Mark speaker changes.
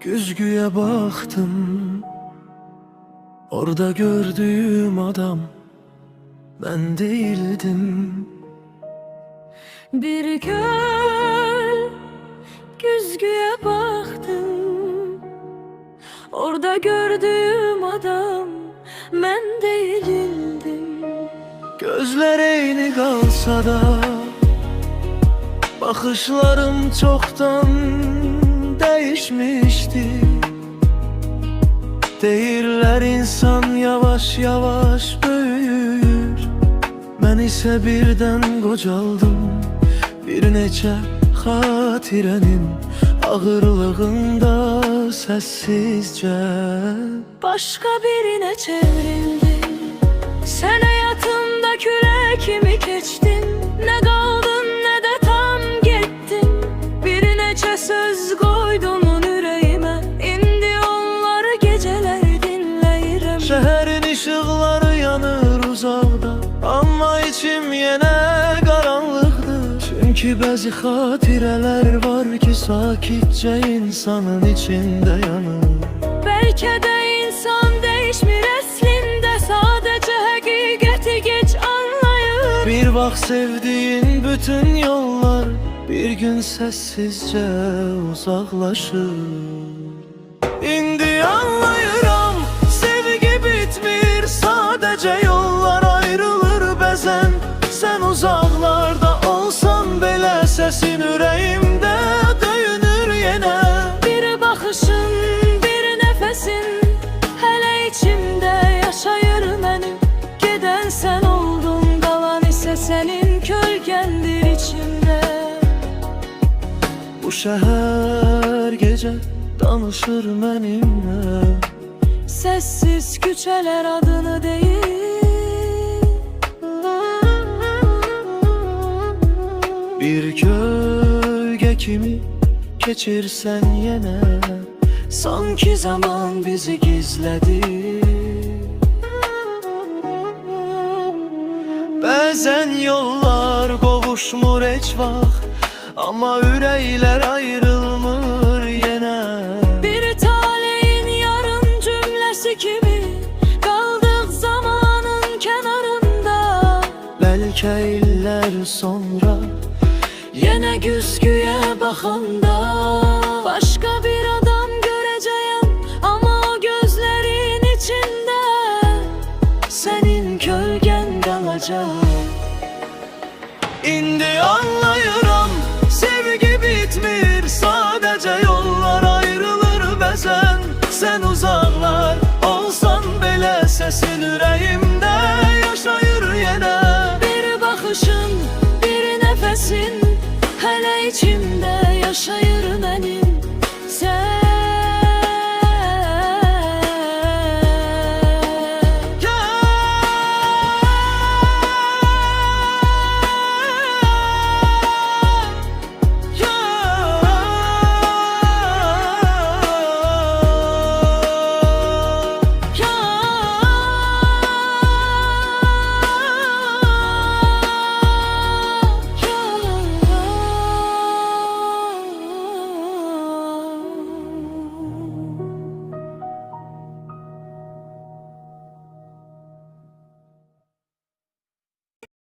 Speaker 1: Güzgüye baktım, orada gördüğüm adam ben değildim.
Speaker 2: Bir göl güzgüye baktım, orada gördüğüm adam ben değildim.
Speaker 1: Gözler eyni kalsa da bakışlarım çoktan değişmişti. Deyirlər insan yavaş yavaş büyür, ben ise birden qocaldım. Bir neçə xatirənin ağırlığında səssizcə
Speaker 2: Başka birine çevrildim. Sen hayatımda küre kimi keçtin. Ne kaldın ne de tam gittin. Bir neçə söz koydun yüreğime. İndi onları geceler dinleyirəm.
Speaker 1: Şəhərin işıqları yanır uzaqda, amma içim yenə qaranlıqdır. Çünki bəzi xatirələr var ki, sakitcə insanın içində yanır.
Speaker 2: Belki de insan değişmir əslində, sadece həqiqəti geç anlayır.
Speaker 1: Bir vaxt sevdiğin bütün yollar bir gün səssizcə uzaqlaşır. İndi anlayıram, sevgi bitmir, sadece yollar ayrılır bəzən. Sen uzaqlarda olsan belə səsin ürəyimdə döyünür yenə.
Speaker 2: Bir bakışın, bir nefesin hele içimde yaşayır benim. Giden sen oldun, kalan ise senin kölgendir içimde.
Speaker 1: Bu şəhər gecə danışır mənimlə.
Speaker 2: Sessiz küçeler adını değil.
Speaker 1: Bir gölge kimi keçirsən yenə, sanki zaman bizi gizlədi. Bəzən yollar qovuşmur heç vaxt, amma ürəklər ayrılmır yenə.
Speaker 2: Bir taleyin yarın cümlesi gibi kaldık zamanın kenarında.
Speaker 1: Bəlkə illər sonra
Speaker 2: Yine güzgüye bakanda başka bir adam göreceğim, ama o gözlerin içinde senin gölgen kalacak.
Speaker 1: İndi anlayıram, sevgi bitmir, sadece yollar ayrılır bəzən. Sen uzaqlar olsan belə səsin ürəyimdə yaşayır yenə.
Speaker 2: Bir bakışın, bir nefesin hele içimde yaşayır